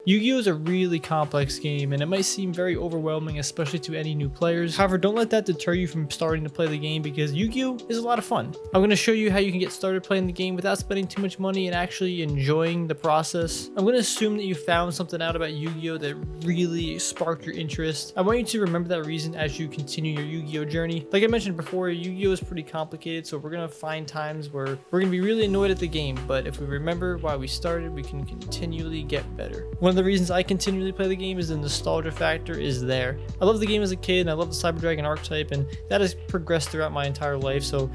Yu-Gi-Oh is a really complex game and it might seem very overwhelming, especially to any new players. However, don't let that deter you from starting to play the game because Yu-Gi-Oh is a lot of fun. I'm going to show you how you can get started playing the game without spending too much money and actually enjoying the process. I'm going to assume that you found something out about Yu-Gi-Oh that really sparked your interest. I want you to remember that reason as you continue your Yu-Gi-Oh journey. Like I mentioned before, Yu-Gi-Oh is pretty complicated, so we're going to find times where we're going to be really annoyed at the game, but if we remember why we started, we can continually get better. One of the reasons I continually play the game is the nostalgia factor is there. I love the game as a kid and I love the Cyber Dragon archetype, and that has progressed throughout my entire life, so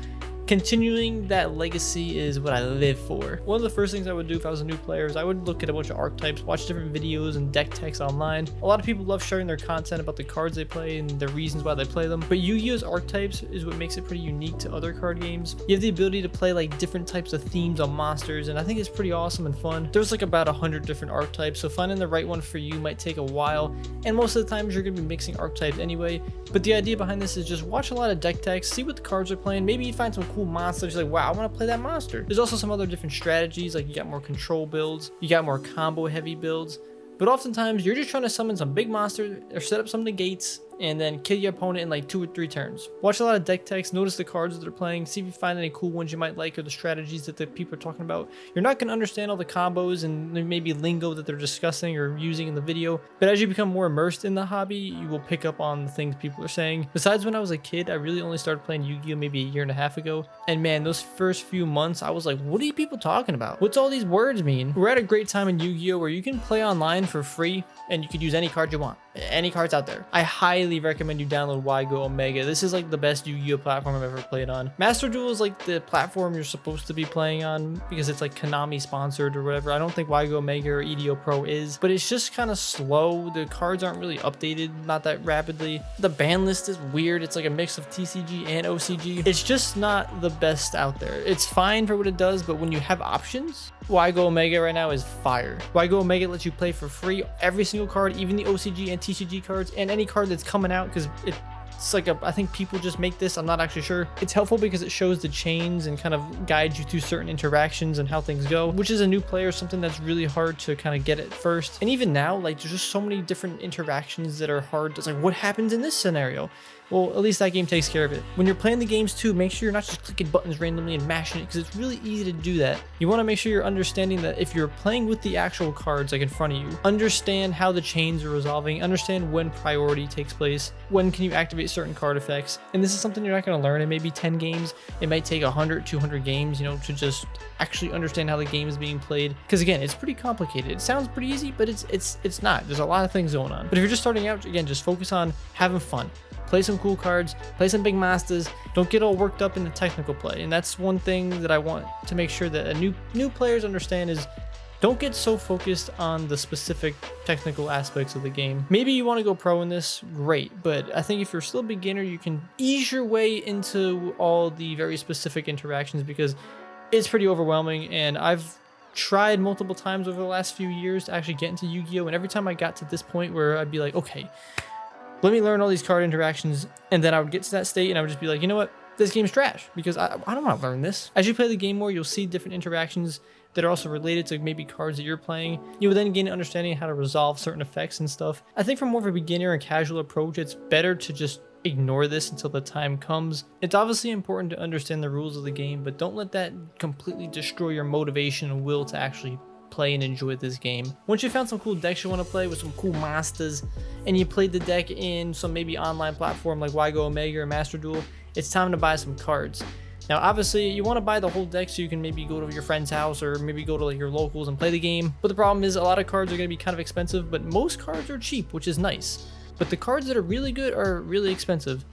continuing that legacy is what I live for. One of the first things I would do if I was a new player is I would look at a bunch of archetypes, watch different videos and deck techs online. A lot of people love sharing their content about the cards they play and the reasons why they play them, but Yu-Gi-Oh's archetypes is what makes it pretty unique to other card games. You have the ability to play like different types of themes on monsters, and I think it's pretty awesome and fun. There's like about 100 different archetypes, so finding the right one for you might take a while, and most of the times you're going to be mixing archetypes anyway. But the idea behind this is just watch a lot of deck techs, see what the cards are playing, maybe you find some cool monsters, like wow, I want to play that monster. There's also some other different strategies, like you got more control builds, you got more combo heavy builds, but oftentimes you're just trying to summon some big monster or set up some negates and then kill your opponent in like 2 or 3 turns. Watch a lot of deck techs, notice the cards that they're playing, see if you find any cool ones you might like or the strategies that the people are talking about. You're not going to understand all the combos and there may be lingo that they're discussing or using in the video, but as you become more immersed in the hobby, you will pick up on the things people are saying. Besides, when I was a kid, I really only started playing Yu-Gi-Oh maybe a year and a half ago, and man, those first few months I was like, what are you people talking about? What's all these words mean? We're at a great time in Yu-Gi-Oh where you can play online for free and you could use any card you want. Any cards out there. I highly recommend you download Yugioh Omega. This is like the best Yu-Gi-Oh platform I've ever played on. Master Duel is like the platform you're supposed to be playing on because it's like Konami sponsored or whatever. I don't think Yugioh Omega or EDO Pro is, but it's just kind of slow. The cards aren't really updated, not that rapidly. The ban list is weird. It's like a mix of TCG and OCG. It's just not the best out there. It's fine for what it does, but when you have options, Yugioh Omega right now is fire. Yugioh Omega lets you play for free every single card, even the OCG and TCG cards, and any card that's coming out, because it's like I think people just make this, I'm not actually sure. It's helpful because it shows the chains and kind of guides you through certain interactions and how things go, which is a new player, something that's really hard to kind of get at first. And even now, like there's just so many different interactions that are hard. It's like, what happens in this scenario? Well, at least that game takes care of it. When you're playing the games too, make sure you're not just clicking buttons randomly and mashing it, because it's really easy to do that. You want to make sure you're understanding that if you're playing with the actual cards like in front of you, understand how the chains are resolving, understand when priority takes place, when can you activate certain card effects. And this is something you're not going to learn in maybe 10 games. It might take 100, 200 games, you know, to just actually understand how the game is being played. Because again, it's pretty complicated. It sounds pretty easy, but it's not. There's a lot of things going on. But if you're just starting out, again, just focus on having fun. Play some cool cards, play some big masters, don't get all worked up in the technical play. And that's one thing that I want to make sure that new players understand is don't get so focused on the specific technical aspects of the game. Maybe you want to go pro in this, great, but I think if you're still a beginner, you can ease your way into all the very specific interactions because it's pretty overwhelming. And I've tried multiple times over the last few years to actually get into Yu-Gi-Oh! And every time I got to this point where I'd be like, okay, let me learn all these card interactions, and then I would get to that state and I would just be like, you know what, this game's trash because I don't want to learn this. As you play the game more, you'll see different interactions that are also related to maybe cards that you're playing. You will then gain an understanding of how to resolve certain effects and stuff. I think from more of a beginner and casual approach, it's better to just ignore this until the time comes. It's obviously important to understand the rules of the game, but don't let that completely destroy your motivation and will to actually play and enjoy this game. Once you found some cool decks you want to play with some cool masters, and you played the deck in some maybe online platform like Yugioh Omega or Master Duel, it's time to buy some cards. Now obviously you want to buy the whole deck so you can maybe go to your friend's house or maybe go to like your locals and play the game, but the problem is a lot of cards are going to be kind of expensive, but most cards are cheap, which is nice. But the cards that are really good are really expensive.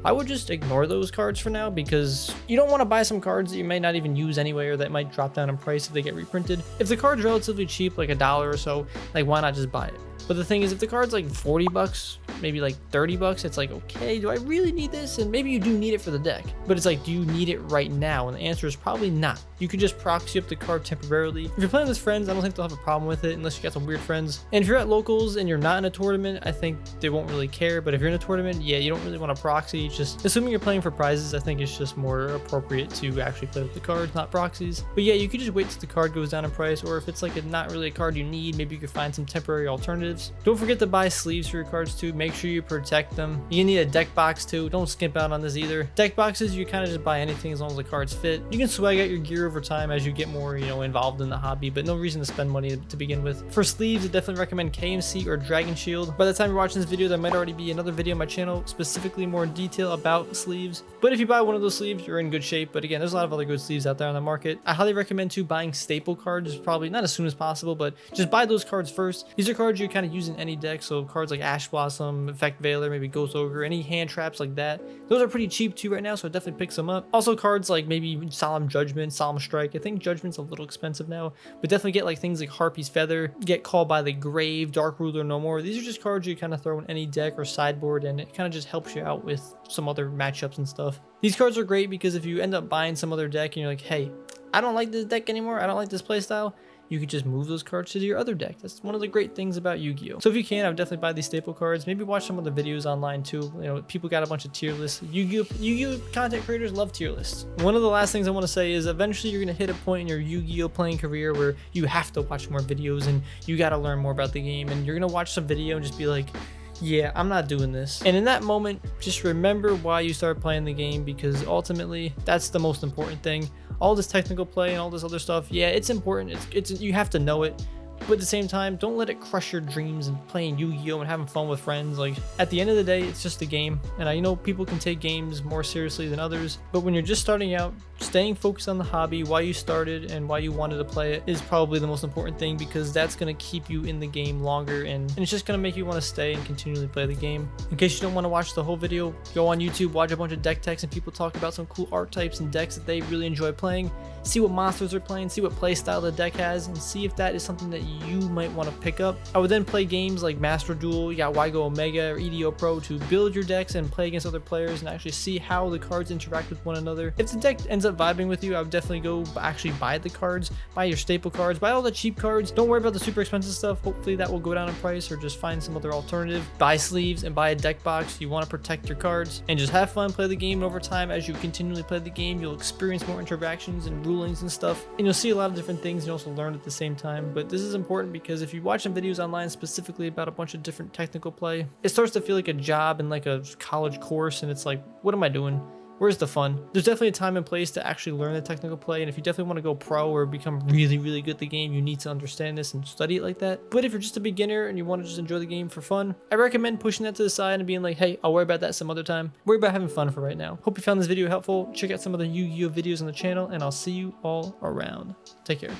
I would just ignore those cards for now because you don't want to buy some cards that you may not even use anyway or that might drop down in price if they get reprinted. If the card's relatively cheap, like $1 or so, like why not just buy it? But the thing is, if the card's like 40 bucks, maybe like 30 bucks, it's like, okay, do I really need this? And maybe you do need it for the deck, but it's like, do you need it right now? And the answer is probably not. You could just proxy up the card temporarily. If you're playing with friends, I don't think they'll have a problem with it unless you got some weird friends. And if you're at locals and you're not in a tournament, I think they won't really care. But if you're in a tournament, yeah, you don't really want to proxy. Just assuming you're playing for prizes, I think it's just more appropriate to actually play with the cards, not proxies. But yeah, you could just wait till the card goes down in price, or if it's like not really a card you need, maybe you could find some temporary alternatives. Don't forget to buy sleeves for your cards too. Make sure you protect them. You need a deck box too. Don't skimp out on this either. Deck boxes, you kind of just buy anything as long as the cards fit. You can swag out your gear over time as you get more, involved in the hobby, but no reason to spend money to begin with. For sleeves, I definitely recommend KMC or Dragon Shield. By the time you're watching this video, there might already be another video on my channel specifically more in detail about sleeves. But if you buy one of those sleeves, you're in good shape. But again, there's a lot of other good sleeves out there on the market. I highly recommend too buying staple cards, probably not as soon as possible, but just buy those cards first. These are cards you kind of use in any deck, so cards like Ash Blossom, Effect Veiler, maybe Ghost Ogre, any hand traps like that. Those are pretty cheap too right now, so definitely pick some up. Also cards like maybe Solemn Judgment, Solemn Strike. I think Judgment's a little expensive now, but definitely get like things like Harpy's Feather, Get Called by the Grave, Dark Ruler No More. These are just cards you kind of throw in any deck or sideboard, and it kind of just helps you out with some other matchups and stuff. These cards are great because if you end up buying some other deck and you're like, hey, I don't like this deck anymore, I don't like this playstyle, you could just move those cards to your other deck. That's one of the great things about Yu-Gi-Oh! So if you can, I would definitely buy these staple cards. Maybe watch some of the videos online too. People got a bunch of tier lists. Yu-Gi-Oh! Content creators love tier lists. One of the last things I want to say is eventually you're going to hit a point in your Yu-Gi-Oh! Playing career where you have to watch more videos and you got to learn more about the game, and you're going to watch some video and just be like, yeah, I'm not doing this. And in that moment, just remember why you started playing the game, because ultimately that's the most important thing. All this technical play and all this other stuff, yeah, it's important. It's you have to know it. But at the same time, don't let it crush your dreams and playing Yu-Gi-Oh! And having fun with friends. Like, at the end of the day, it's just a game. And I know people can take games more seriously than others, but when you're just starting out, staying focused on the hobby, why you started and why you wanted to play it is probably the most important thing, because that's going to keep you in the game longer, and it's just going to make you want to stay and continually play the game. In case you don't want to watch the whole video, go on YouTube, watch a bunch of deck techs and people talk about some cool archetypes and decks that they really enjoy playing. See what monsters are playing, see what play style the deck has, and see if that is something that you might want to pick up. I would then play games like Master Duel, you got Yugioh Omega or EDO Pro to build your decks and play against other players and actually see how the cards interact with one another. If the deck ends up vibing with you, I would definitely go actually buy the cards, buy your staple cards, buy all the cheap cards. Don't worry about the super expensive stuff. Hopefully that will go down in price, or just find some other alternative. Buy sleeves and buy a deck box. You want to protect your cards and just have fun, play the game. And over time, as you continually play the game, you'll experience more interactions and rulings and stuff, and you'll see a lot of different things and also learn at the same time. But this is important because if you watch some videos online specifically about a bunch of different technical play, it starts to feel like a job and like a college course, and it's like, what am I doing? Where's the fun? There's definitely a time and place to actually learn the technical play, and if you definitely want to go pro or become really, really good at the game, you need to understand this and study it like that. But if you're just a beginner and you want to just enjoy the game for fun, I recommend pushing that to the side and being like, hey, I'll worry about that some other time. Worry about having fun for right now. Hope you found this video helpful. Check out some of the Yu-Gi-Oh! Videos on the channel, and I'll see you all around. Take care.